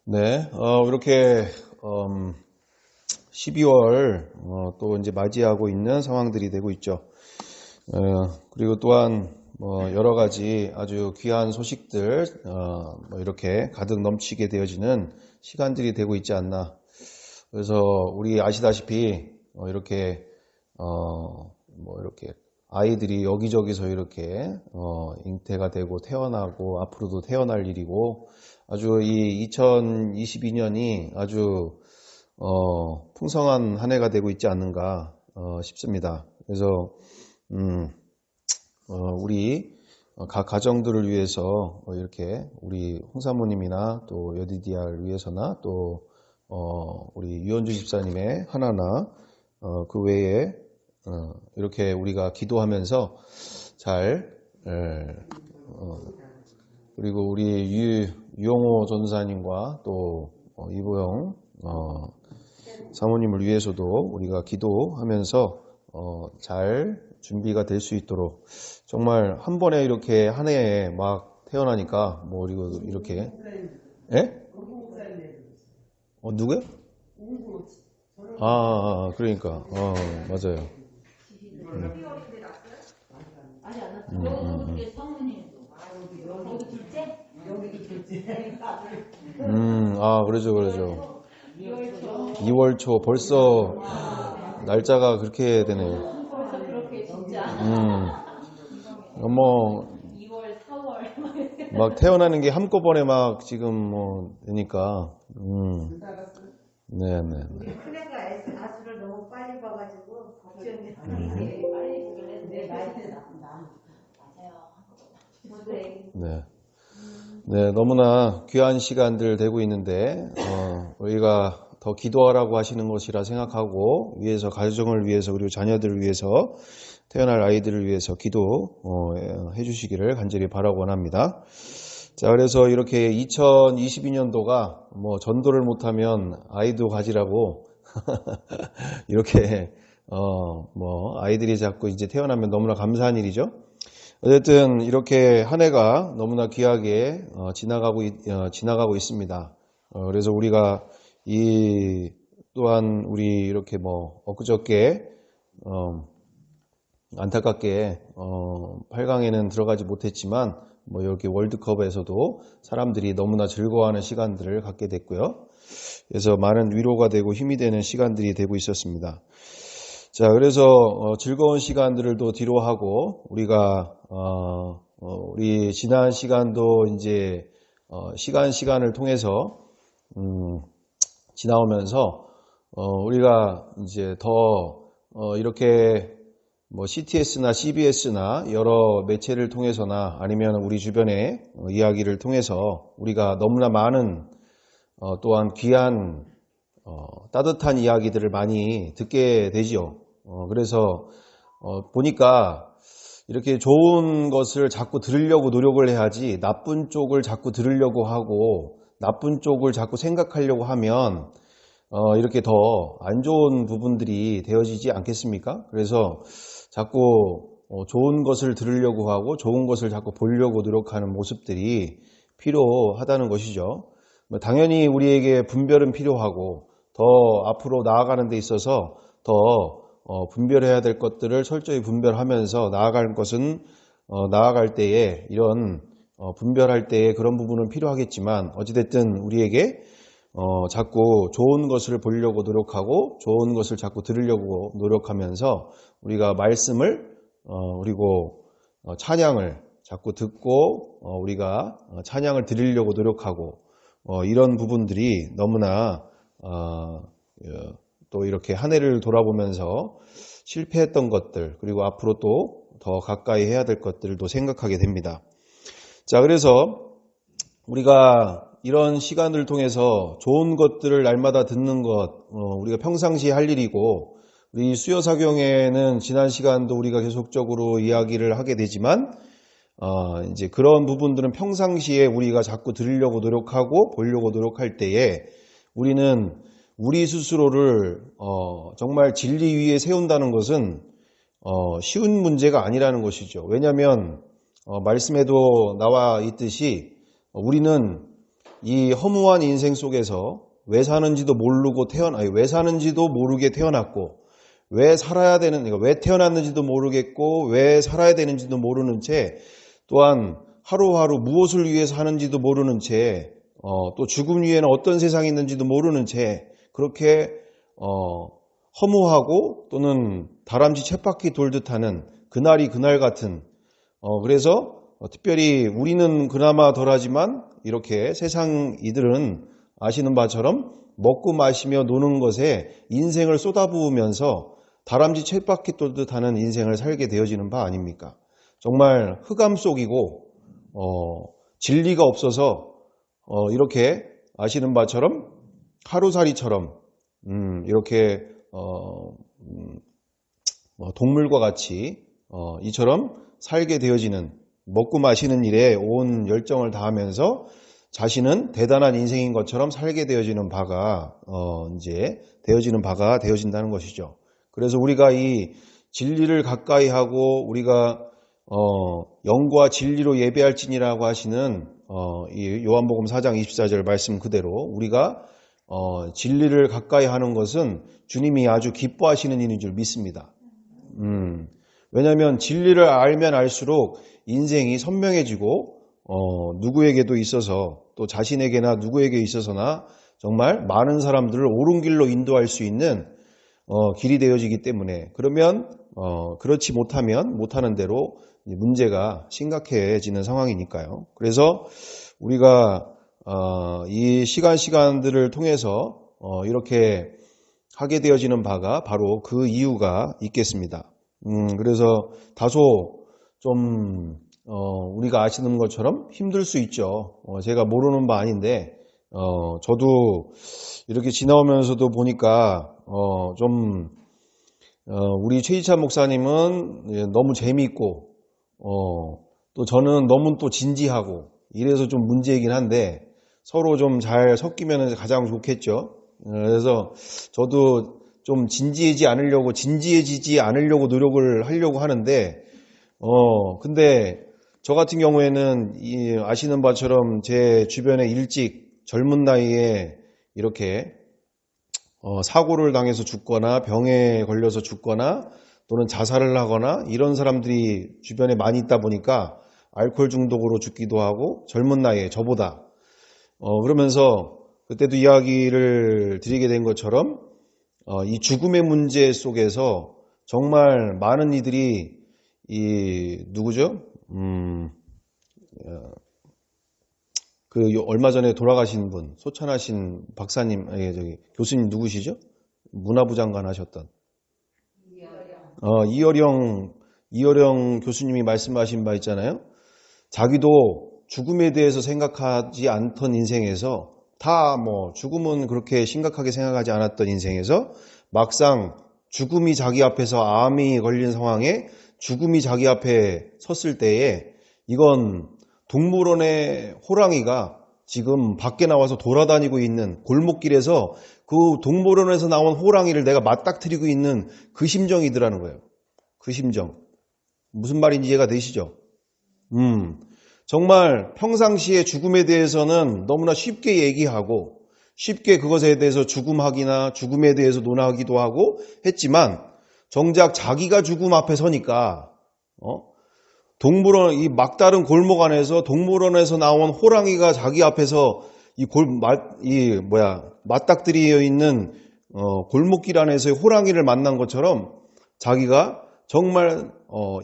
네, 이렇게 12월 또 이제 맞이하고 있는 상황들이 되고 있죠. 그리고 또한 여러 가지 아주 귀한 소식들 이렇게 가득 넘치게 되어지는 시간들이 되고 있지 않나. 그래서 우리 아시다시피 이렇게 이렇게 아이들이 여기저기서 이렇게 잉태가 되고 태어나고 앞으로도 태어날 일이고 아주 이 2022년이 아주 풍성한 한 해가 되고 있지 않는가 싶습니다. 그래서 우리 각 가정들을 위해서 이렇게 우리 홍사모님이나 또 여디디아를 위해서나 또 우리 유원주 집사님의 하나나 그 외에 이렇게 우리가 기도하면서 잘 그리고 우리 유영호 전사님과 또 이보영 사모님을 위해서도 우리가 기도하면서 잘 준비가 될 수 있도록 정말 한 번에 이렇게 한 해에 막 태어나니까 그리고 이렇게 예? 누구요? 그러니까 맞아요. 그러죠. 2월 초 벌써 날짜가 그렇게 되네요. 막 태어나는 게 한꺼번에 막 지금 되니까. 네네. 큰애가 아수를 너무 빨리 봐가지고 걱정이 빨리 보긴 했는데 나이는 맞아요. 네, 너무나 귀한 시간들 되고 있는데 우리가 더 기도하라고 하시는 것이라 생각하고 위해서 가정을 위해서 그리고 자녀들을 위해서 태어날 아이들을 위해서 기도해 주시기를 간절히 바라고 원합니다. 자, 그래서 이렇게 2022년도가 전도를 못하면 아이도 가지라고 이렇게 아이들이 자꾸 이제 태어나면 너무나 감사한 일이죠. 어쨌든 이렇게 한 해가 너무나 귀하게 지나가고 있습니다. 그래서 우리가 또한 우리 이렇게 엊그저께 안타깝게 8강에는 들어가지 못했지만 이렇게 월드컵에서도 사람들이 너무나 즐거워하는 시간들을 갖게 됐고요. 그래서 많은 위로가 되고 힘이 되는 시간들이 되고 있었습니다. 자, 그래서 즐거운 시간들을 또 뒤로 하고 우리가 우리 지난 시간도 이제 시간을 통해서 지나오면서 우리가 이제 더 이렇게 CTS나 CBS나 여러 매체를 통해서나 아니면 우리 주변의 이야기를 통해서 우리가 너무나 많은 또한 귀한 따뜻한 이야기들을 많이 듣게 되지요. 그래서 보니까 이렇게 좋은 것을 자꾸 들으려고 노력을 해야지 나쁜 쪽을 자꾸 들으려고 하고 나쁜 쪽을 자꾸 생각하려고 하면 이렇게 더 안 좋은 부분들이 되어지지 않겠습니까? 그래서 자꾸 좋은 것을 들으려고 하고 좋은 것을 자꾸 보려고 노력하는 모습들이 필요하다는 것이죠. 당연히 우리에게 분별은 필요하고 더 앞으로 나아가는 데 있어서 더 분별해야 될 것들을 철저히 분별하면서 나아갈 것은 나아갈 때에 이런 분별할 때에 그런 부분은 필요하겠지만 어찌됐든 우리에게 자꾸 좋은 것을 보려고 노력하고 좋은 것을 자꾸 들으려고 노력하면서 우리가 말씀을 그리고 찬양을 자꾸 듣고 우리가 찬양을 드리려고 노력하고 이런 부분들이 너무나 또 이렇게 한 해를 돌아보면서 실패했던 것들 그리고 앞으로 또 더 가까이 해야 될 것들도 생각하게 됩니다. 자, 그래서 우리가 이런 시간을 통해서 좋은 것들을 날마다 듣는 것 우리가 평상시에 할 일이고 우리 수요사경에는 지난 시간도 우리가 계속적으로 이야기를 하게 되지만 이제 그런 부분들은 평상시에 우리가 자꾸 들으려고 노력하고 보려고 노력할 때에 우리는 우리 스스로를 정말 진리 위에 세운다는 것은 쉬운 문제가 아니라는 것이죠. 왜냐하면 말씀에도 나와 있듯이 우리는 이 허무한 인생 속에서 왜 사는지도 모르고 왜 사는지도 모르게 태어났고, 왜 살아야 되는, 왜 태어났는지도 모르겠고, 왜 살아야 되는지도 모르는 채, 또한 하루하루 무엇을 위해서 하는지도 모르는 채, 또 죽음 위에는 어떤 세상이 있는지도 모르는 채, 그렇게, 허무하고 또는 다람쥐 쳇바퀴 돌듯 하는 그날이 그날 같은, 그래서 특별히 우리는 그나마 덜하지만 이렇게 세상 이들은 아시는 바처럼 먹고 마시며 노는 것에 인생을 쏟아부으면서 다람쥐 쳇바퀴 돌듯 하는 인생을 살게 되어지는 바 아닙니까? 정말 흑암 속이고 진리가 없어서 이렇게 아시는 바처럼 하루살이처럼 이렇게 동물과 같이 이처럼 살게 되어지는, 먹고 마시는 일에 온 열정을 다하면서 자신은 대단한 인생인 것처럼 살게 되어지는 바가 이제 되어진다는 것이죠. 그래서 우리가 이 진리를 가까이 하고 우리가 영과 진리로 예배할지니라고 하시는 이 요한복음 4장 24절 말씀 그대로 우리가 진리를 가까이 하는 것은 주님이 아주 기뻐하시는 일인 줄 믿습니다. 왜냐하면 진리를 알면 알수록 인생이 선명해지고 누구에게도 있어서 또 자신에게나 누구에게 있어서나 정말 많은 사람들을 옳은 길로 인도할 수 있는 길이 되어지기 때문에, 그러면 그렇지 못하는 대로 문제가 심각해지는 상황이니까요. 그래서 우리가 이 시간들을 통해서 이렇게 하게 되어지는 바가 바로 그 이유가 있겠습니다. 그래서 다소 좀 우리가 아시는 것처럼 힘들 수 있죠. 제가 모르는 바 아닌데 저도 이렇게 지나오면서도 보니까 좀 우리 최희찬 목사님은 너무 재미있고 또 저는 너무 또 진지하고 이래서 좀 문제이긴 한데 서로 좀 잘 섞이면 가장 좋겠죠. 그래서 저도 좀 진지해지지 않으려고 노력을 하려고 하는데 근데 저 같은 경우에는 아시는 바처럼 제 주변에 일찍 젊은 나이에 이렇게 사고를 당해서 죽거나 병에 걸려서 죽거나 또는 자살을 하거나 이런 사람들이 주변에 많이 있다 보니까 알코올 중독으로 죽기도 하고 젊은 나이에 저보다 그러면서 그때도 이야기를 드리게 된 것처럼 이 죽음의 문제 속에서 정말 많은 이들이 누구죠? 그 얼마 전에 돌아가신 분, 소천하신 박사님, 교수님 누구시죠? 문화부 장관 하셨던 이어령 교수님이 말씀하신 바 있잖아요. 자기도 죽음에 대해서 생각하지 않던 인생에서 죽음은 그렇게 심각하게 생각하지 않았던 인생에서 막상 죽음이 자기 앞에서 암이 걸린 상황에 죽음이 자기 앞에 섰을 때에 이건 동물원의 호랑이가 지금 밖에 나와서 돌아다니고 있는 골목길에서 그 동물원에서 나온 호랑이를 내가 맞닥뜨리고 있는 그 심정이더라는 거예요. 그 심정. 무슨 말인지 이해가 되시죠? 정말 평상시에 죽음에 대해서는 너무나 쉽게 얘기하고 쉽게 그것에 대해서 죽음에 대해서 논하기도 하고 했지만 정작 자기가 죽음 앞에 서니까 동물원 이 막다른 골목 안에서 동물원에서 나온 호랑이가 자기 앞에서 맞닥뜨려 있는 골목길 안에서의 호랑이를 만난 것처럼 자기가 정말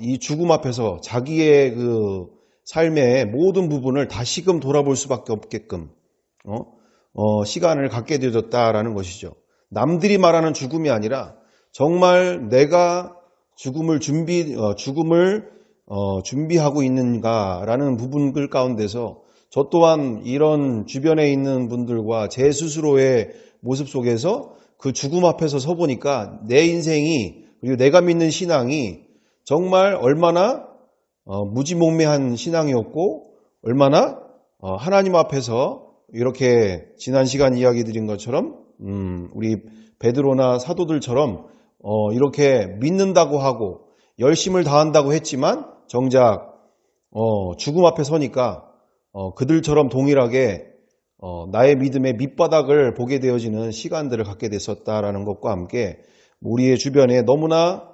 이 죽음 앞에서 자기의 그 삶의 모든 부분을 다시금 돌아볼 수밖에 없게끔 시간을 갖게 되어졌다라는 것이죠. 남들이 말하는 죽음이 아니라 정말 내가 죽음을 준비하고 있는가라는 부분들 가운데서 저 또한 이런 주변에 있는 분들과 제 스스로의 모습 속에서 그 죽음 앞에서 서보니까 내 인생이 그리고 내가 믿는 신앙이 정말 얼마나 무지몽매한 신앙이었고 얼마나 하나님 앞에서 이렇게 지난 시간 이야기 드린 것처럼 우리 베드로나 사도들처럼 이렇게 믿는다고 하고 열심을 다한다고 했지만 정작 죽음 앞에 서니까 그들처럼 동일하게 나의 믿음의 밑바닥을 보게 되어지는 시간들을 갖게 됐었다라는 것과 함께 우리의 주변에 너무나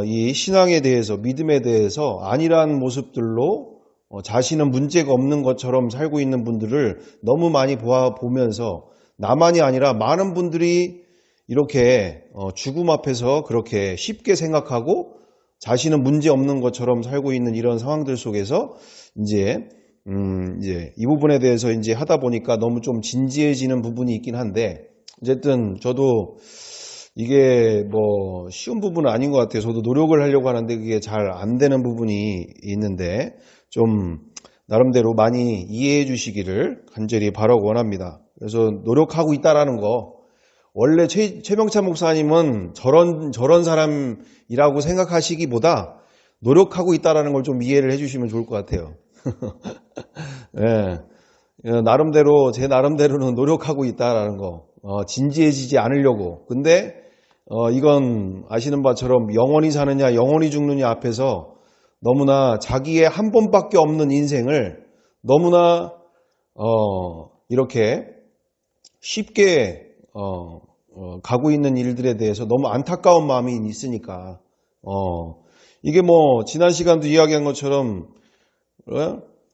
이 신앙에 대해서 믿음에 대해서 안일한 모습들로 자신은 문제가 없는 것처럼 살고 있는 분들을 너무 많이 보면서 나만이 아니라 많은 분들이 이렇게 죽음 앞에서 그렇게 쉽게 생각하고 자신은 문제 없는 것처럼 살고 있는 이런 상황들 속에서 이제 이 부분에 대해서 이제 하다 보니까 너무 좀 진지해지는 부분이 있긴 한데 어쨌든 저도 이게 뭐 쉬운 부분은 아닌 것 같아요. 저도 노력을 하려고 하는데 그게 잘 안 되는 부분이 있는데 좀 나름대로 많이 이해해 주시기를 간절히 바라고 원합니다. 그래서 노력하고 있다라는 거 원래 최명찬 목사님은 저런 사람이라고 생각하시기보다 노력하고 있다라는 걸 좀 이해를 해주시면 좋을 것 같아요. 네. 제 나름대로는 노력하고 있다라는 거, 진지해지지 않으려고. 근데 이건 아시는 바처럼 영원히 사느냐 영원히 죽느냐 앞에서 너무나 자기의 한 번밖에 없는 인생을 너무나 이렇게 쉽게 가고 있는 일들에 대해서 너무 안타까운 마음이 있으니까 이게 뭐 지난 시간도 이야기한 것처럼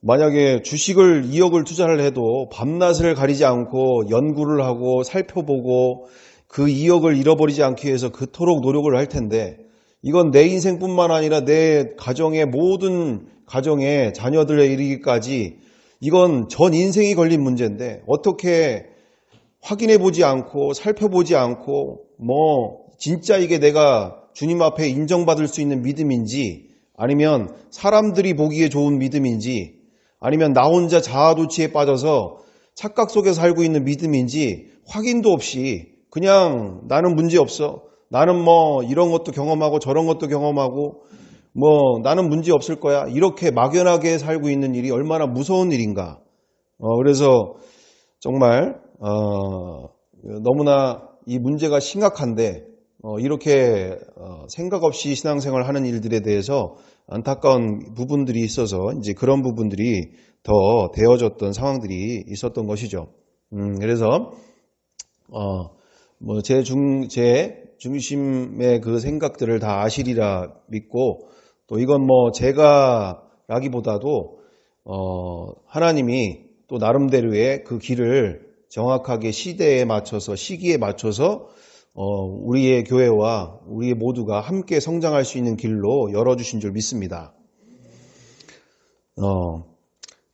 만약에 주식을 2억을 투자를 해도 밤낮을 가리지 않고 연구를 하고 살펴보고 그 2억을 잃어버리지 않기 위해서 그토록 노력을 할 텐데 이건 내 인생뿐만 아니라 내 가정의 모든 가정의 자녀들에 이르기까지 이건 전 인생이 걸린 문제인데 어떻게 확인해 보지 않고 살펴보지 않고 뭐 진짜 이게 내가 주님 앞에 인정받을 수 있는 믿음인지 아니면 사람들이 보기에 좋은 믿음인지 아니면 나 혼자 자아도취에 빠져서 착각 속에 살고 있는 믿음인지 확인도 없이 그냥 나는 문제 없어. 나는 뭐 이런 것도 경험하고 저런 것도 경험하고 뭐 나는 문제 없을 거야. 이렇게 막연하게 살고 있는 일이 얼마나 무서운 일인가. 그래서 정말 너무나 이 문제가 심각한데 이렇게 생각 없이 신앙생활을 하는 일들에 대해서 안타까운 부분들이 있어서 이제 그런 부분들이 더 되어졌던 상황들이 있었던 것이죠. 그래서 뭐 제 중심의 그 생각들을 다 아시리라 믿고 또 이건 뭐 제가라기보다도 하나님이 또 나름대로의 그 길을 정확하게 시대에 맞춰서 시기에 맞춰서 우리의 교회와 우리 모두가 함께 성장할 수 있는 길로 열어주신 줄 믿습니다.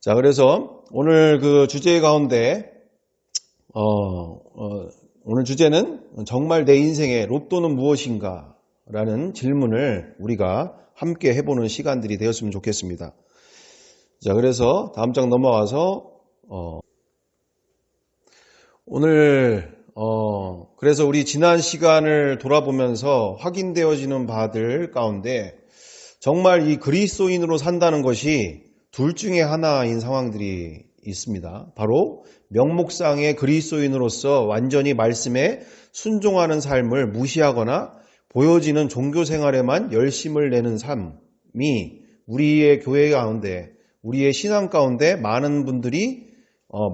자, 그래서 오늘 그 주제 가운데 오늘 주제는 정말 내 인생의 로또는 무엇인가? 라는 질문을 우리가 함께 해보는 시간들이 되었으면 좋겠습니다. 자, 그래서 다음 장 넘어가서 오늘 그래서 우리 지난 시간을 돌아보면서 확인되어지는 바들 가운데 정말 이 그리스도인으로 산다는 것이 둘 중에 하나인 상황들이 있습니다. 바로 명목상의 그리스도인으로서 완전히 말씀에 순종하는 삶을 무시하거나 보여지는 종교 생활에만 열심을 내는 삶이 우리의 교회 가운데 우리의 신앙 가운데 많은 분들이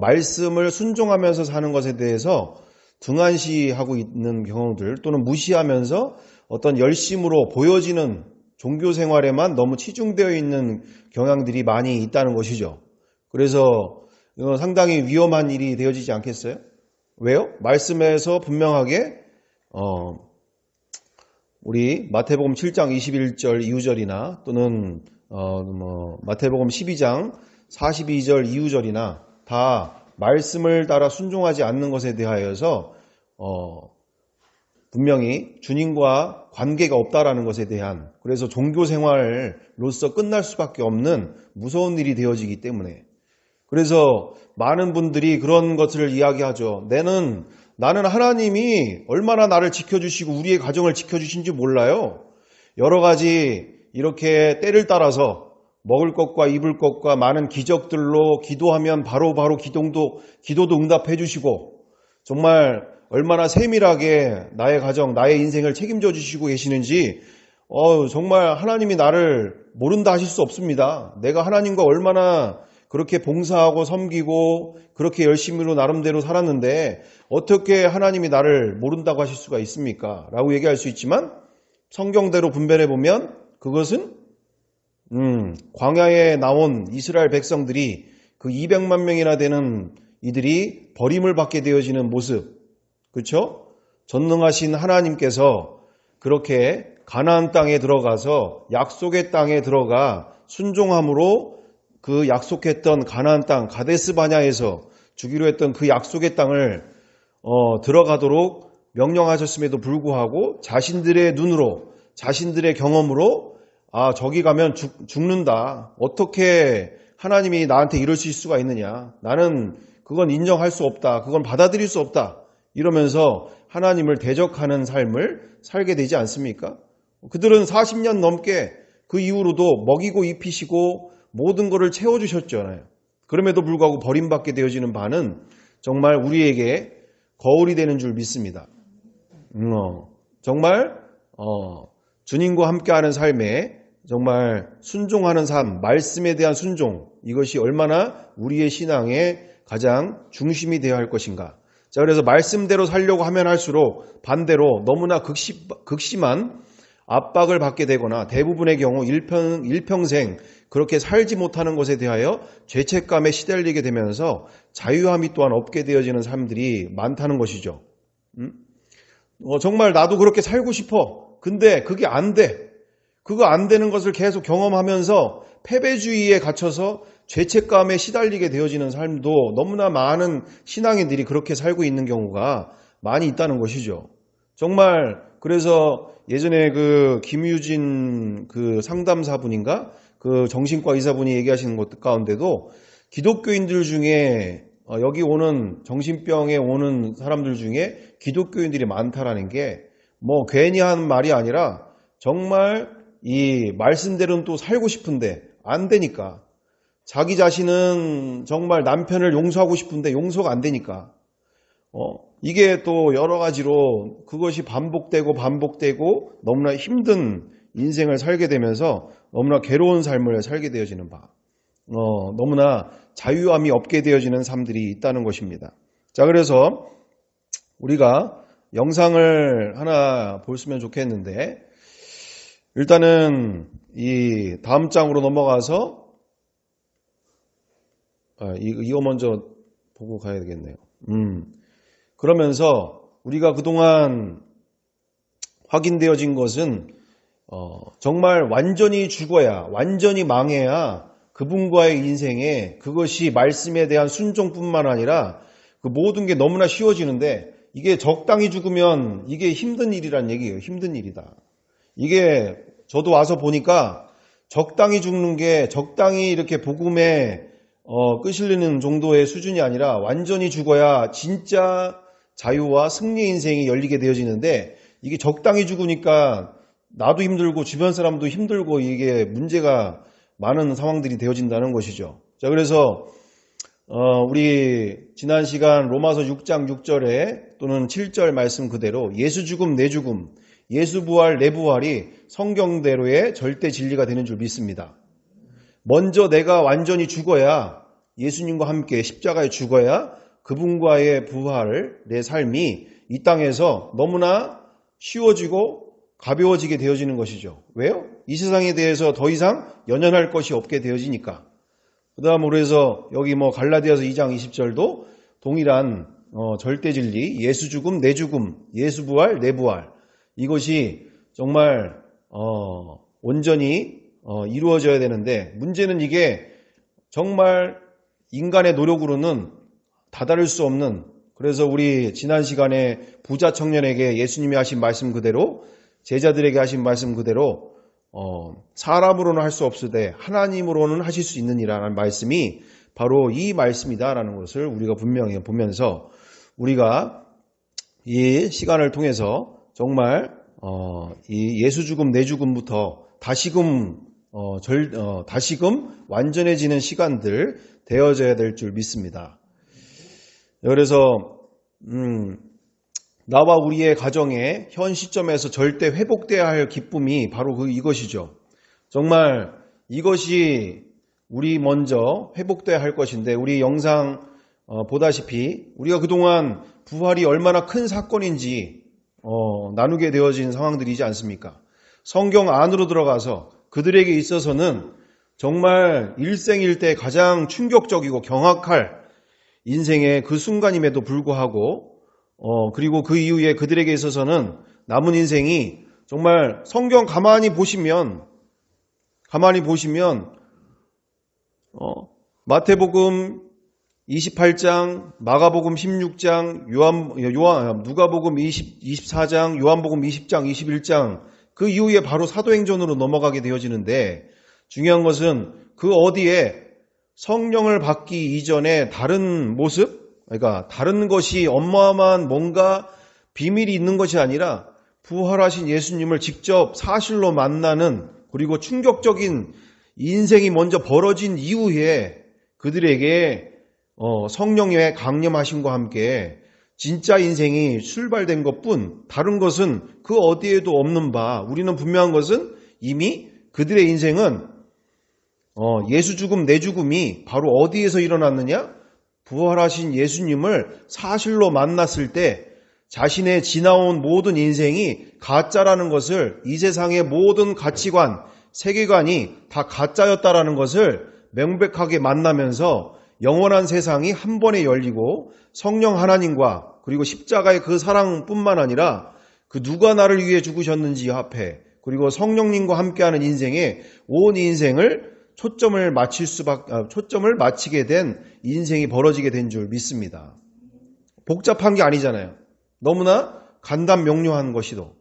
말씀을 순종하면서 사는 것에 대해서 등한시하고 있는 경우들 또는 무시하면서 어떤 열심으로 보여지는 종교 생활에만 너무 치중되어 있는 경향들이 많이 있다는 것이죠. 그래서 이건 상당히 위험한 일이 되어지지 않겠어요? 왜요? 말씀에서 분명하게 우리 마태복음 7장 21절 이후절이나 또는 마태복음 12장 42절 이후절이나 다 말씀을 따라 순종하지 않는 것에 대하여서 분명히 주님과 관계가 없다라는 것에 대한 그래서 종교 생활로서 끝날 수밖에 없는 무서운 일이 되어지기 때문에 그래서 많은 분들이 그런 것을 이야기하죠. 나는 하나님이 얼마나 나를 지켜주시고 우리의 가정을 지켜주신지 몰라요. 여러 가지 이렇게 때를 따라서 먹을 것과 입을 것과 많은 기적들로 기도하면 바로 기도도 응답해 주시고 정말 얼마나 세밀하게 나의 가정, 나의 인생을 책임져 주시고 계시는지 정말 하나님이 나를 모른다 하실 수 없습니다. 내가 하나님과 얼마나 그렇게 봉사하고 섬기고 그렇게 열심히로 나름대로 살았는데 어떻게 하나님이 나를 모른다고 하실 수가 있습니까? 라고 얘기할 수 있지만 성경대로 분별해 보면 그것은 광야에 나온 이스라엘 백성들이 그 200만 명이나 되는 이들이 버림을 받게 되어지는 모습, 그렇죠? 전능하신 하나님께서 그렇게 가나안 땅에 들어가서 약속의 땅에 들어가 순종함으로 그 약속했던 가나안 땅 가데스 바냐에서 주기로 했던 그 약속의 땅을 들어가도록 명령하셨음에도 불구하고 자신들의 눈으로 자신들의 경험으로 저기 가면 죽는다. 어떻게 하나님이 나한테 이러실 수가 있느냐. 나는 그건 인정할 수 없다. 그건 받아들일 수 없다. 이러면서 하나님을 대적하는 삶을 살게 되지 않습니까? 그들은 40년 넘게 그 이후로도 먹이고 입히시고 모든 것을 채워주셨잖아요. 그럼에도 불구하고 버림받게 되어지는 바는 정말 우리에게 거울이 되는 줄 믿습니다. 정말 주님과 함께하는 삶에 정말 순종하는 삶, 말씀에 대한 순종, 이것이 얼마나 우리의 신앙의 가장 중심이 되어야 할 것인가. 자, 그래서 말씀대로 살려고 하면 할수록 반대로 너무나 극심한 압박을 받게 되거나 대부분의 경우 일평생 그렇게 살지 못하는 것에 대하여 죄책감에 시달리게 되면서 자유함이 또한 없게 되어지는 사람들이 많다는 것이죠. 정말 나도 그렇게 살고 싶어. 근데 그게 안 돼. 그거 안 되는 것을 계속 경험하면서 패배주의에 갇혀서 죄책감에 시달리게 되어지는 삶도 너무나 많은 신앙인들이 그렇게 살고 있는 경우가 많이 있다는 것이죠. 정말 그래서 예전에 그 김유진 그 상담사분인가 그 정신과 의사분이 얘기하시는 것 가운데도 기독교인들 중에 여기 오는 정신병에 오는 사람들 중에 기독교인들이 많다라는 게 뭐 괜히 하는 말이 아니라 정말 이 말씀대로는 또 살고 싶은데 안 되니까 자기 자신은 정말 남편을 용서하고 싶은데 용서가 안 되니까 이게 또 여러 가지로 그것이 반복되고 너무나 힘든 인생을 살게 되면서 너무나 괴로운 삶을 살게 되어지는 바 너무나 자유함이 없게 되어지는 삶들이 있다는 것입니다. 자, 그래서 우리가 영상을 하나 보시면 좋겠는데 일단은 이 다음 장으로 넘어가서 이거 먼저 보고 가야 되겠네요. 그러면서 우리가 그동안 확인되어진 것은 정말 완전히 죽어야 완전히 망해야 그분과의 인생에 그것이 말씀에 대한 순종뿐만 아니라 그 모든 게 너무나 쉬워지는데 이게 적당히 죽으면 이게 힘든 일이란 얘기예요. 힘든 일이다. 이게 저도 와서 보니까 적당히 죽는 게 적당히 이렇게 복음에 끄실리는 정도의 수준이 아니라 완전히 죽어야 진짜 자유와 승리 인생이 열리게 되어지는데 이게 적당히 죽으니까 나도 힘들고 주변 사람도 힘들고 이게 문제가 많은 상황들이 되어진다는 것이죠. 자, 그래서 우리 지난 시간 로마서 6장 6절에 또는 7절 말씀 그대로 예수 죽음 내 죽음, 예수 부활 내 부활이 성경대로의 절대 진리가 되는 줄 믿습니다. 먼저 내가 완전히 죽어야 예수님과 함께 십자가에 죽어야 그분과의 부활을 내 삶이 이 땅에서 너무나 쉬워지고 가벼워지게 되어지는 것이죠. 왜요? 이 세상에 대해서 더 이상 연연할 것이 없게 되어지니까. 그 다음으로 해서 여기 갈라디아서 2장 20절도 동일한 절대 진리, 예수 죽음, 내 죽음, 예수 부활, 내 부활. 이것이 정말 온전히 이루어져야 되는데 문제는 이게 정말 인간의 노력으로는 다다를 수 없는 그래서 우리 지난 시간에 부자 청년에게 예수님이 하신 말씀 그대로 제자들에게 하신 말씀 그대로 사람으로는 할 수 없으되 하나님으로는 하실 수 있느니라는 말씀이 바로 이 말씀이다라는 것을 우리가 분명히 보면서 우리가 이 시간을 통해서 정말 이 예수 죽음 내 죽음부터 다시금 완전해지는 시간들 되어져야 될 줄 믿습니다. 그래서 나와 우리의 가정에 현 시점에서 절대 회복돼야 할 기쁨이 바로 이것이죠. 정말 이것이 우리 먼저 회복돼야 할 것인데, 우리 영상 보다시피 우리가 그동안 부활이 얼마나 큰 사건인지 나누게 되어진 상황들이지 않습니까? 성경 안으로 들어가서 그들에게 있어서는 정말 일생일대 가장 충격적이고 경악할 인생의 그 순간임에도 불구하고 그리고 그 이후에 그들에게 있어서는 남은 인생이 정말 성경 가만히 보시면 마태복음 28장, 마가복음 16장, 누가복음 24장, 요한복음 20장, 21장 그 이후에 바로 사도행전으로 넘어가게 되어지는데, 중요한 것은 그 어디에 성령을 받기 이전에 다른 모습, 그러니까 다른 것이 어마어마한 뭔가 비밀이 있는 것이 아니라 부활하신 예수님을 직접 사실로 만나는, 그리고 충격적인 인생이 먼저 벌어진 이후에 그들에게 성령의 강림하심과 함께 진짜 인생이 출발된 것뿐, 다른 것은 그 어디에도 없는 바, 우리는 분명한 것은 이미 그들의 인생은 예수 죽음 내 죽음이 바로 어디에서 일어났느냐? 부활하신 예수님을 사실로 만났을 때 자신의 지나온 모든 인생이 가짜라는 것을, 이 세상의 모든 가치관, 세계관이 다 가짜였다라는 것을 명백하게 만나면서 영원한 세상이 한 번에 열리고 성령 하나님과 그리고 십자가의 그 사랑뿐만 아니라 그 누가 나를 위해 죽으셨는지 앞에, 그리고 성령님과 함께하는 인생에 온 인생을 초점을 맞추게 된 인생이 벌어지게 된 줄 믿습니다. 복잡한 게 아니잖아요. 너무나 간단 명료한 것이도.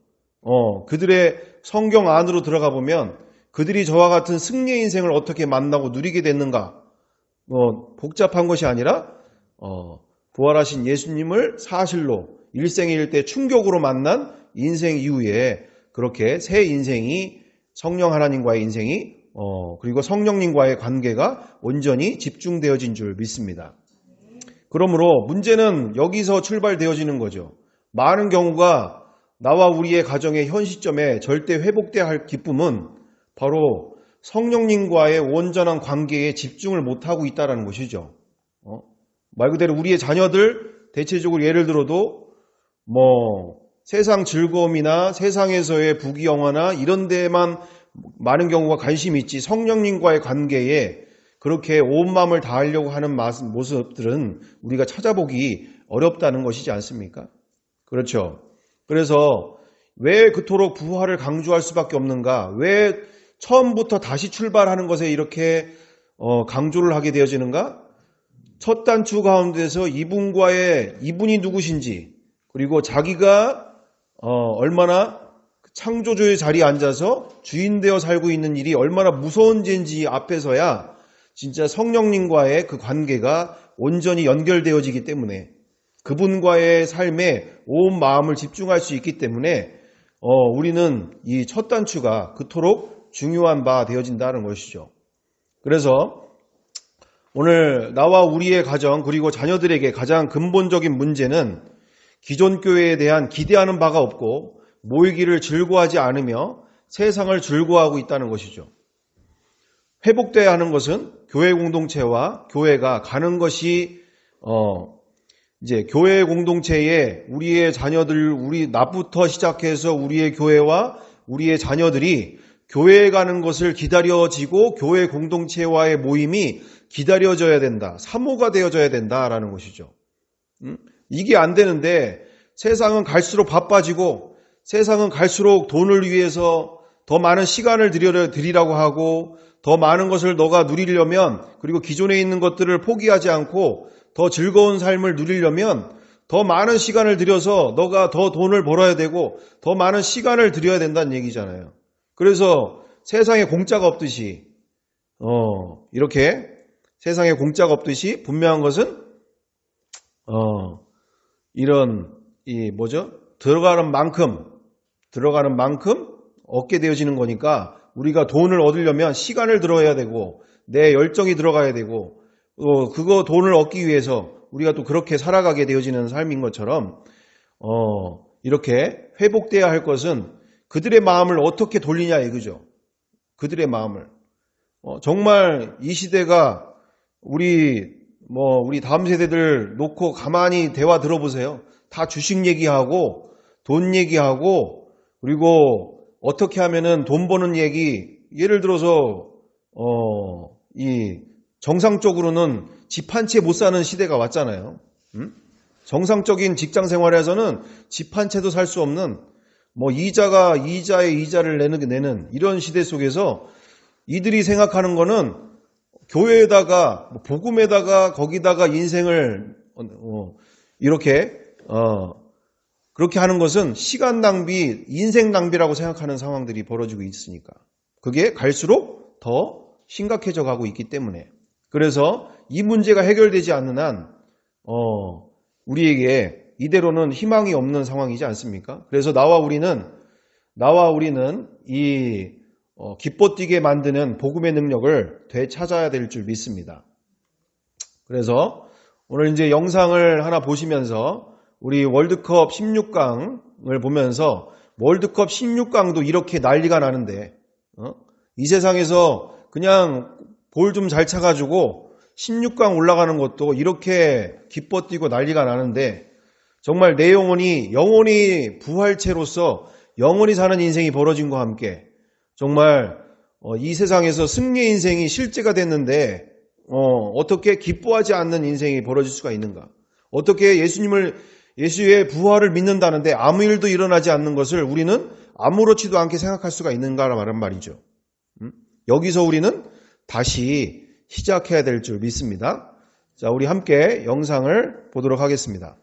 그들의 성경 안으로 들어가 보면 그들이 저와 같은 승리의 인생을 어떻게 만나고 누리게 됐는가, 복잡한 것이 아니라 부활하신 예수님을 사실로 일생일대 충격으로 만난 인생 이후에 그렇게 새 인생이, 성령 하나님과의 인생이 그리고 성령님과의 관계가 온전히 집중되어진 줄 믿습니다. 그러므로 문제는 여기서 출발되어지는 거죠. 많은 경우가 나와 우리의 가정의 현 시점에 절대 회복돼야 할 기쁨은 바로 성령님과의 온전한 관계에 집중을 못하고 있다는 것이죠. 말 그대로 우리의 자녀들, 대체적으로 예를 들어도 세상 즐거움이나 세상에서의 부귀영화나 이런 데에만 많은 경우가 관심이 있지, 성령님과의 관계에 그렇게 온 마음을 다하려고 하는 모습들은 우리가 찾아보기 어렵다는 것이지 않습니까? 그렇죠. 그래서 왜 그토록 부활을 강조할 수밖에 없는가? 왜 처음부터 다시 출발하는 것에 이렇게 강조를 하게 되어지는가? 첫 단추 가운데서 이분이 누구신지, 그리고 자기가 얼마나 창조주의 자리에 앉아서 주인 되어 살고 있는 일이 얼마나 무서운 죄인지 앞에서야 진짜 성령님과의 그 관계가 온전히 연결되어지기 때문에, 그분과의 삶에 온 마음을 집중할 수 있기 때문에 우리는 이 첫 단추가 그토록 중요한 바 되어진다는 것이죠. 그래서 오늘 나와 우리의 가정 그리고 자녀들에게 가장 근본적인 문제는 기존 교회에 대한 기대하는 바가 없고 모이기를 즐거워하지 않으며 세상을 즐거워하고 있다는 것이죠. 회복돼야 하는 것은 교회 공동체와 교회가 가는 것이 이제 교회 공동체에 우리의 자녀들, 나부터 시작해서 우리의 교회와 우리의 자녀들이 교회에 가는 것을 기다려지고 교회 공동체와의 모임이 기다려져야 된다. 사모가 되어져야 된다라는 것이죠. 이게 안 되는데 세상은 갈수록 바빠지고 세상은 갈수록 돈을 위해서 더 많은 시간을 드리라고 하고 더 많은 것을 너가 누리려면, 그리고 기존에 있는 것들을 포기하지 않고 더 즐거운 삶을 누리려면 더 많은 시간을 들여서 너가 더 돈을 벌어야 되고 더 많은 시간을 들여야 된다는 얘기잖아요. 그래서 세상에 공짜가 없듯이 이렇게 세상에 공짜가 없듯이 분명한 것은 이런 들어가는 만큼 얻게 되어지는 거니까, 우리가 돈을 얻으려면 시간을 들어야 되고 내 열정이 들어가야 되고 그거 돈을 얻기 위해서 우리가 또 그렇게 살아가게 되어지는 삶인 것처럼 이렇게 회복돼야 할 것은 그들의 마음을 어떻게 돌리냐 이거죠. 그들의 마음을. 정말 이 시대가 우리 다음 세대들 놓고 가만히 대화 들어보세요. 다 주식 얘기하고 돈 얘기하고 그리고 어떻게 하면은 돈 버는 얘기, 예를 들어서 이 정상적으로는 집 한 채 못 사는 시대가 왔잖아요. 정상적인 직장 생활에서는 집 한 채도 살 수 없는 이자가 이자에 이자를 내는 이런 시대 속에서 이들이 생각하는 거는 교회에다가 복음에다가 거기다가 인생을 이렇게 그렇게 하는 것은 시간 낭비, 인생 낭비라고 생각하는 상황들이 벌어지고 있으니까 그게 갈수록 더 심각해져 가고 있기 때문에 그래서 이 문제가 해결되지 않는 한 우리에게 이대로는 희망이 없는 상황이지 않습니까? 그래서 나와 우리는 이 기뻐 뛰게 만드는 복음의 능력을 되찾아야 될 줄 믿습니다. 그래서 오늘 이제 영상을 하나 보시면서 우리 월드컵 16강을 보면서 월드컵 16강도 이렇게 난리가 나는데 이 세상에서 그냥 볼 좀 잘 차가지고 16강 올라가는 것도 이렇게 기뻐 뛰고 난리가 나는데 정말 내 영혼이 부활체로서 영원히 사는 인생이 벌어진 것과 함께 정말 이 세상에서 승리의 인생이 실제가 됐는데 어떻게 기뻐하지 않는 인생이 벌어질 수가 있는가? 어떻게 예수의 부활을 믿는다는데 아무 일도 일어나지 않는 것을 우리는 아무렇지도 않게 생각할 수가 있는가라는 말이죠. 여기서 우리는 다시 시작해야 될 줄 믿습니다. 자, 우리 함께 영상을 보도록 하겠습니다.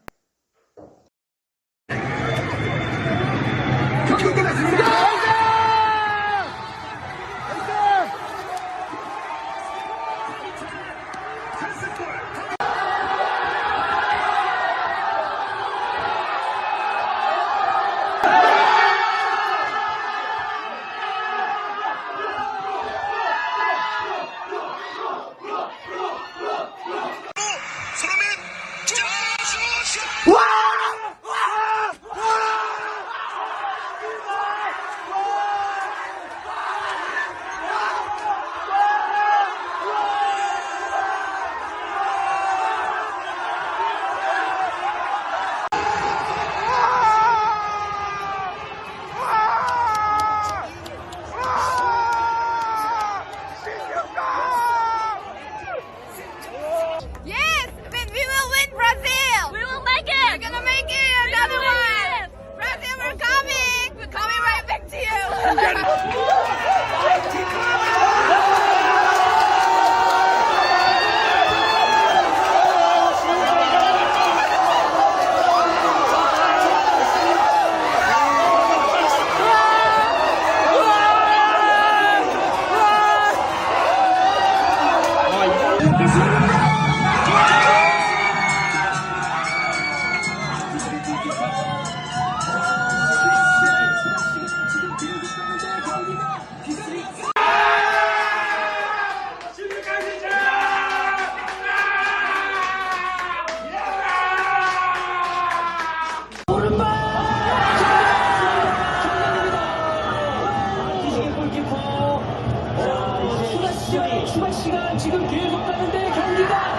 추가 시간 지금 계속 가는데 경기가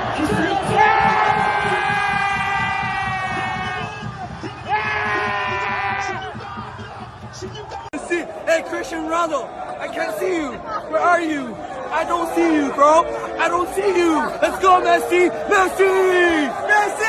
Hey, Cristiano Ronaldo, I can't see you. Where are you? I don't see you, bro. I don't see you. Let's go, Messi. Messi! Messi!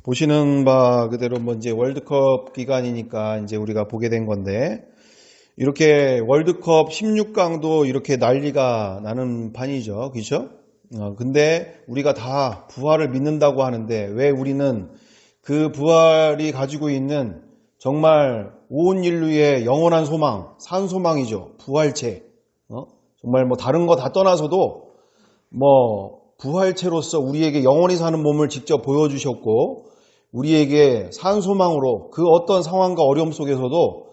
보시는 바 그대로 뭐 이제 월드컵 기간이니까 이제 우리가 보게 된 건데, 이렇게 월드컵 16강도 이렇게 난리가 나는 판이죠. 그렇죠? 근데 우리가 다 부활을 믿는다고 하는데, 왜 우리는 그 부활이 가지고 있는 정말 온 인류의 영원한 소망, 산소망이죠. 부활체. 정말 뭐 다른 거 다 떠나서도 뭐 부활체로서 우리에게 영원히 사는 몸을 직접 보여주셨고, 우리에게 산소망으로 그 어떤 상황과 어려움 속에서도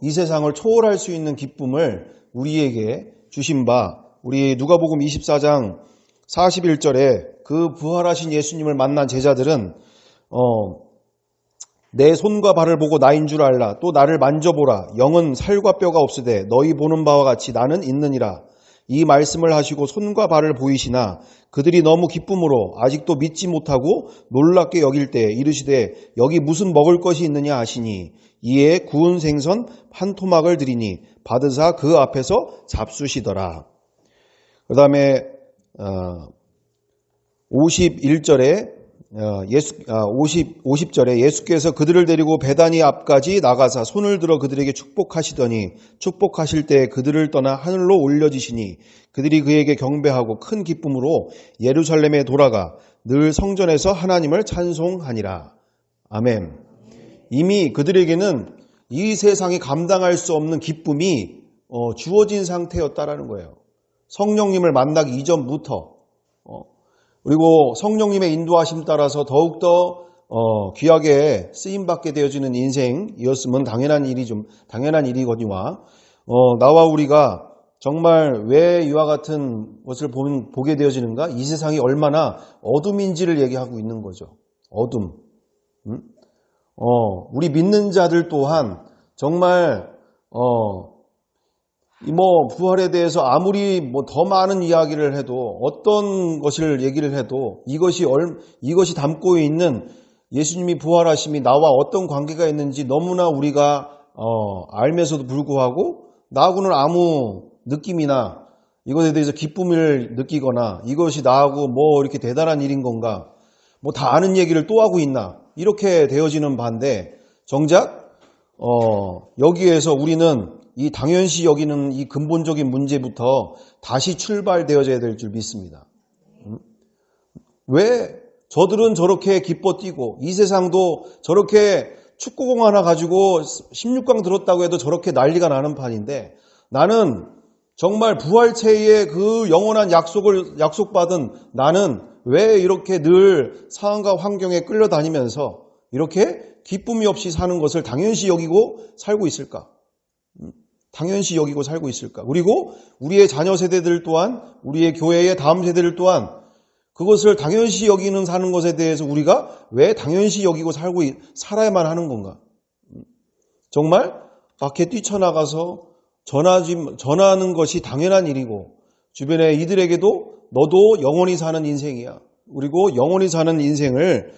이 세상을 초월할 수 있는 기쁨을 우리에게 주신 바, 우리 누가복음 24장 41절에 그 부활하신 예수님을 만난 제자들은 내 손과 발을 보고 나인 줄 알라. 또 나를 만져보라. 영은 살과 뼈가 없으되 너희 보는 바와 같이 나는 있느니라. 이 말씀을 하시고 손과 발을 보이시나 그들이 너무 기쁨으로 아직도 믿지 못하고 놀랍게 여길 때 이르시되 여기 무슨 먹을 것이 있느냐 하시니 이에 구운 생선 한 토막을 드리니 받으사 그 앞에서 잡수시더라. 그 다음에 51절에 50절에 예수께서 그들을 데리고 베다니 앞까지 나가사 손을 들어 그들에게 축복하시더니 축복하실 때 그들을 떠나 하늘로 올려지시니 그들이 그에게 경배하고 큰 기쁨으로 예루살렘에 돌아가 늘 성전에서 하나님을 찬송하니라. 아멘. 이미 그들에게는 이 세상이 감당할 수 없는 기쁨이 주어진 상태였다라는 거예요. 성령님을 만나기 이전부터. 그리고 성령님의 인도하심 따라서 더욱더 귀하게 쓰임받게 되어지는 인생이었으면 당연한 일이거니와 나와 우리가 정말 왜 이와 같은 것을 보게 되어지는가? 이 세상이 얼마나 어둠인지를 얘기하고 있는 거죠. 어둠. 우리 믿는 자들 또한 정말 부활에 대해서 아무리 더 많은 이야기를 해도, 어떤 것을 얘기를 해도 이것이 담고 있는 예수님이 부활하심이 나와 어떤 관계가 있는지 너무나 우리가 알면서도 불구하고 나하고는 아무 느낌이나 이것에 대해서 기쁨을 느끼거나 이것이 나하고 이렇게 대단한 일인 건가, 다 아는 얘기를 또 하고 있나, 이렇게 되어지는 반대, 정작 여기에서 우리는 이 당연시 여기는 이 근본적인 문제부터 다시 출발되어져야 될 줄 믿습니다. 왜 저들은 저렇게 기뻐 뛰고 이 세상도 저렇게 축구공 하나 가지고 16강 들었다고 해도 저렇게 난리가 나는 판인데, 나는 정말 부활체의 그 영원한 약속받은 나는 왜 이렇게 늘 상황과 환경에 끌려다니면서 이렇게 기쁨이 없이 사는 것을 당연시 여기고 살고 있을까? 당연시 여기고 살고 있을까? 그리고 우리의 자녀 세대들 또한, 우리의 교회의 다음 세대들 또한 그것을 당연시 여기는 사는 것에 대해서 우리가 왜 당연시 여기고 살아야만 하는 건가? 정말 밖에 뛰쳐나가서 전하는 것이 당연한 일이고, 주변에 이들에게도 너도 영원히 사는 인생이야. 그리고 영원히 사는 인생을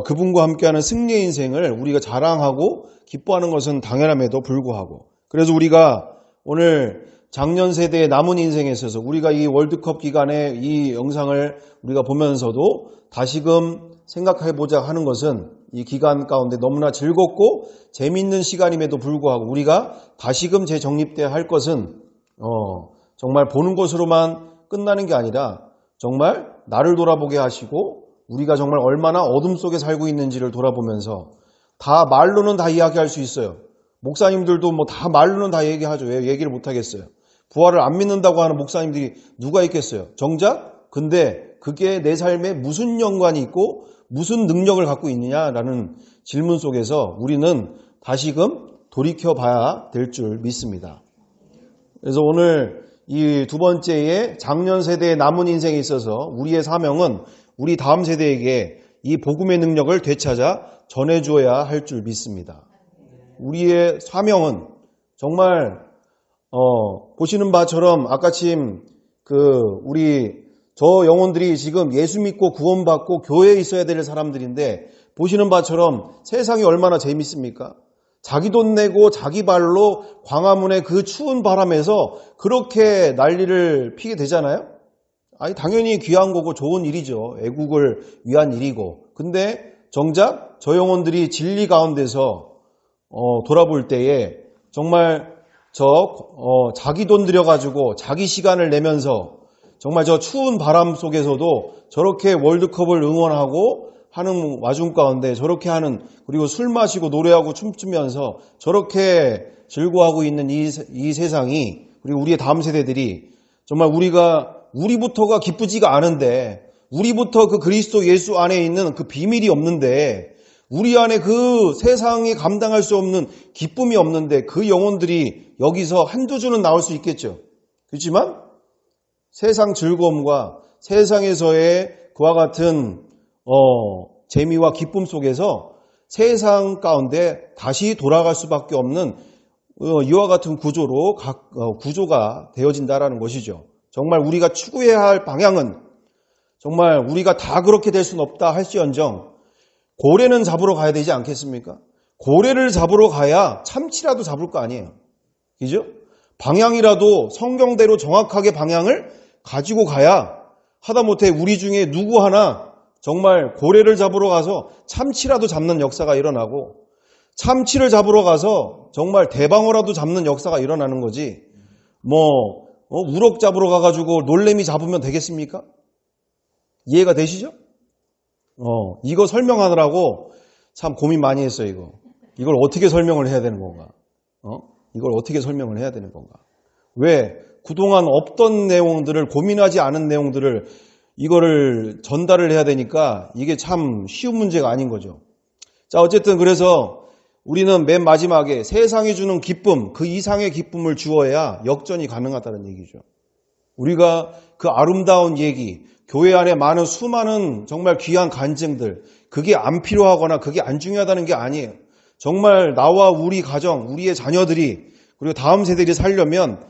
그분과 함께하는 승리의 인생을 우리가 자랑하고 기뻐하는 것은 당연함에도 불구하고, 그래서 우리가 오늘 작년 세대의 남은 인생에 있어서 우리가 이 월드컵 기간에 이 영상을 우리가 보면서도 다시금 생각해보자 하는 것은, 이 기간 가운데 너무나 즐겁고 재미있는 시간임에도 불구하고 우리가 다시금 재정립돼야 할 것은 정말 보는 것으로만 끝나는 게 아니라 정말 나를 돌아보게 하시고 우리가 정말 얼마나 어둠 속에 살고 있는지를 돌아보면서, 다 말로는 다 이야기할 수 있어요. 목사님들도 다 말로는 다 얘기하죠. 왜 얘기를 못하겠어요? 부활을 안 믿는다고 하는 목사님들이 누가 있겠어요? 정작 근데 그게 내 삶에 무슨 연관이 있고 무슨 능력을 갖고 있느냐라는 질문 속에서 우리는 다시금 돌이켜봐야 될 줄 믿습니다. 그래서 오늘 이 두 번째의 작년 세대의 남은 인생에 있어서 우리의 사명은 우리 다음 세대에게 이 복음의 능력을 되찾아 전해주어야 할 줄 믿습니다. 우리의 사명은 정말 보시는 바처럼 아까침 저 영혼들이 지금 예수 믿고 구원받고 교회에 있어야 될 사람들인데, 보시는 바처럼 세상이 얼마나 재밌습니까? 자기 돈 내고 자기 발로 광화문의 그 추운 바람에서 그렇게 난리를 피게 되잖아요. 당연히 귀한 거고 좋은 일이죠. 애국을 위한 일이고. 근데 정작 저 영혼들이 진리 가운데서 돌아볼 때에 정말 자기 돈 들여가지고 자기 시간을 내면서 정말 저 추운 바람 속에서도 저렇게 월드컵을 응원하고 하는 와중 가운데 저렇게 하는, 그리고 술 마시고 노래하고 춤추면서 저렇게 즐거워하고 있는 이 세상이, 그리고 우리의 다음 세대들이 정말 우리부터가 기쁘지가 않은데, 우리부터 그 그리스도 예수 안에 있는 그 비밀이 없는데, 우리 안에 그 세상이 감당할 수 없는 기쁨이 없는데 그 영혼들이 여기서 한두 주는 나올 수 있겠죠. 그렇지만 세상 즐거움과 세상에서의 그와 같은 재미와 기쁨 속에서 세상 가운데 다시 돌아갈 수밖에 없는 이와 같은 구조가 되어진다라는 것이죠. 정말 우리가 추구해야 할 방향은, 정말 우리가 다 그렇게 될 수는 없다 할지언정 고래는 잡으러 가야 되지 않겠습니까? 고래를 잡으러 가야 참치라도 잡을 거 아니에요. 그죠? 방향이라도 성경대로 정확하게 방향을 가지고 가야, 하다못해 우리 중에 누구 하나 정말 고래를 잡으러 가서 참치라도 잡는 역사가 일어나고, 참치를 잡으러 가서 정말 대방어라도 잡는 역사가 일어나는 거지, 우럭 잡으러 가가지고 놀래미 잡으면 되겠습니까? 이해가 되시죠? 이거 설명하느라고 참 고민 많이 했어요, 이거. 이걸 어떻게 설명을 해야 되는 건가? 이걸 어떻게 설명을 해야 되는 건가? 왜? 그동안 없던 내용들을, 고민하지 않은 내용들을 이거를 전달을 해야 되니까 이게 참 쉬운 문제가 아닌 거죠. 자, 어쨌든 그래서 우리는 맨 마지막에 세상이 주는 기쁨, 그 이상의 기쁨을 주어야 역전이 가능하다는 얘기죠. 우리가 그 아름다운 얘기, 교회 안에 많은 수많은 정말 귀한 간증들, 그게 안 필요하거나 그게 안 중요하다는 게 아니에요. 정말 나와 우리 가정, 우리의 자녀들이, 그리고 다음 세대들이 살려면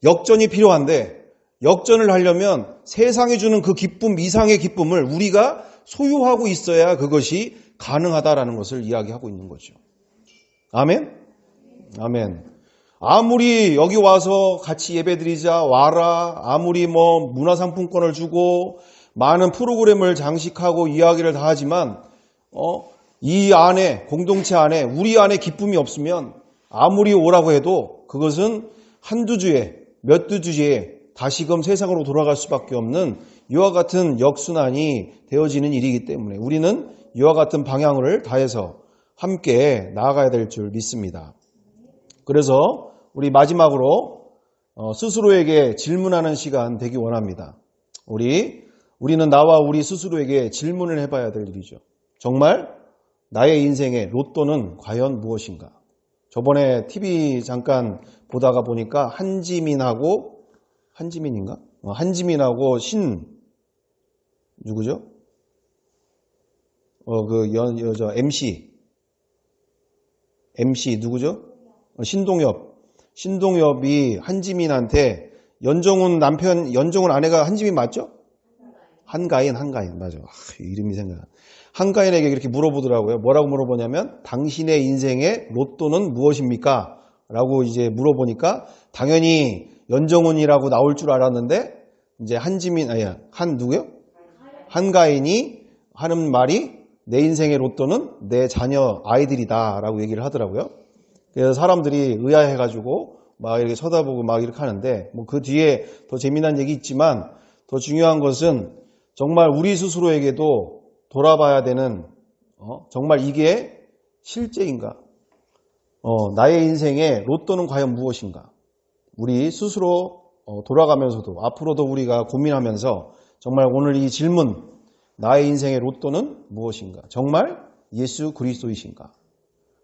역전이 필요한데, 역전을 하려면 세상이 주는 그 기쁨 이상의 기쁨을 우리가 소유하고 있어야 그것이 가능하다라는 것을 이야기하고 있는 거죠. 아멘? 아멘. 아무리 여기 와서 같이 예배드리자, 와라, 아무리 문화상품권을 주고 많은 프로그램을 장식하고 이야기를 다 하지만 이 안에, 공동체 안에, 우리 안에 기쁨이 없으면 아무리 오라고 해도 그것은 한두 주에, 몇 두 주에 다시금 세상으로 돌아갈 수밖에 없는 이와 같은 역순환이 되어지는 일이기 때문에 우리는 이와 같은 방향을 다해서 함께 나아가야 될 줄 믿습니다. 그래서 우리 마지막으로 스스로에게 질문하는 시간 되기 원합니다. 우리는 나와 우리 스스로에게 질문을 해봐야 될 일이죠. 정말 나의 인생의 로또는 과연 무엇인가? 저번에 TV 잠깐 보다가 보니까 한지민하고 누구죠? MC 누구죠? 신동엽이 한지민한테 연정훈 아내가 한지민 맞죠? 한가인 맞아. 이름이 생각나. 한가인에게 이렇게 물어보더라고요. 뭐라고 물어보냐면 당신의 인생의 로또는 무엇입니까? 라고 이제 물어보니까 당연히 연정훈이라고 나올 줄 알았는데 이제 한가인이 하는 말이 내 인생의 로또는 내 자녀 아이들이다 라고 얘기를 하더라고요. 그래서 사람들이 의아해가지고 막 이렇게 쳐다보고 막 이렇게 하는데 그 뒤에 더 재미난 얘기 있지만 더 중요한 것은 정말 우리 스스로에게도 돌아봐야 되는 정말 이게 실제인가? 나의 인생의 로또는 과연 무엇인가? 우리 스스로 돌아가면서도 앞으로도 우리가 고민하면서 정말 오늘 이 질문, 나의 인생의 로또는 무엇인가? 정말 예수 그리스도이신가?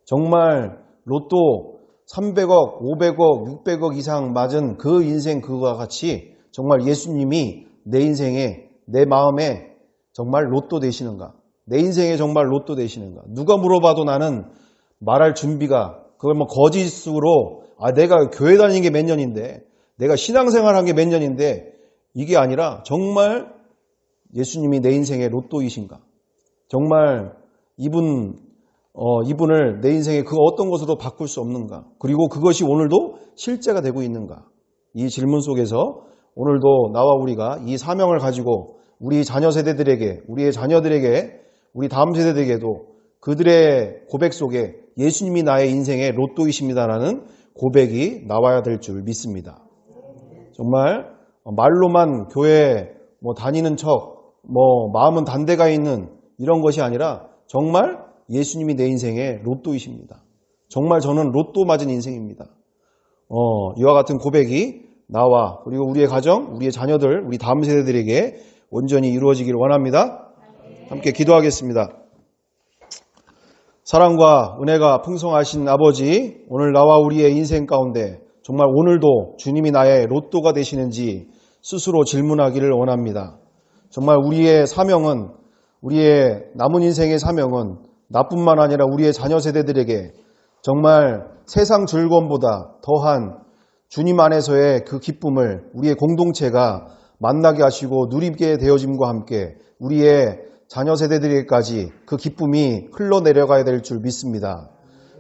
정말 로또 300억, 500억, 600억 이상 맞은 그 인생 그거와 같이 정말 예수님이 내 인생에, 내 마음에 정말 로또 되시는가? 내 인생에 정말 로또 되시는가? 누가 물어봐도 나는 말할 준비가, 그걸 거짓으로 내가 교회 다니는 게 몇 년인데, 내가 신앙생활 한 게 몇 년인데, 이게 아니라 정말 예수님이 내 인생의 로또이신가? 정말 이분을 내 인생의 그 어떤 것으로 바꿀 수 없는가? 그리고 그것이 오늘도 실제가 되고 있는가? 이 질문 속에서 오늘도 나와 우리가 이 사명을 가지고 우리 자녀 세대들에게, 우리의 자녀들에게 우리 다음 세대들에게도 그들의 고백 속에 예수님이 나의 인생의 로또이십니다라는 고백이 나와야 될 줄 믿습니다. 정말 말로만 교회 다니는 척, 마음은 단대가 있는 이런 것이 아니라 정말 예수님이 내 인생의 로또이십니다. 정말 저는 로또 맞은 인생입니다. 이와 같은 고백이 나와 그리고 우리의 가정, 우리의 자녀들, 우리 다음 세대들에게 온전히 이루어지기를 원합니다. 함께 기도하겠습니다. 사랑과 은혜가 풍성하신 아버지, 오늘 나와 우리의 인생 가운데 정말 오늘도 주님이 나의 로또가 되시는지 스스로 질문하기를 원합니다. 정말 우리의 사명은, 우리의 남은 인생의 사명은 나뿐만 아니라 우리의 자녀 세대들에게 정말 세상 즐거움보다 더한 주님 안에서의 그 기쁨을 우리의 공동체가 만나게 하시고 누리게 되어짐과 함께 우리의 자녀 세대들에게까지 그 기쁨이 흘러내려가야 될 줄 믿습니다.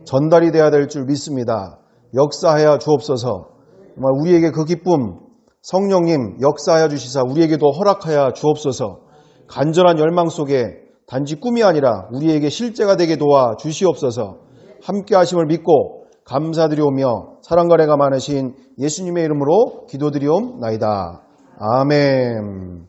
전달이 되어야 될 줄 믿습니다. 역사하여 주옵소서. 정말 우리에게 그 기쁨 성령님 역사하여 주시사 우리에게도 허락하여 주옵소서. 간절한 열망 속에 단지 꿈이 아니라 우리에게 실제가 되게 도와 주시옵소서. 함께 하심을 믿고 감사드리오며 사랑과 은혜가 많으신 예수님의 이름으로 기도드리옵나이다. 아멘.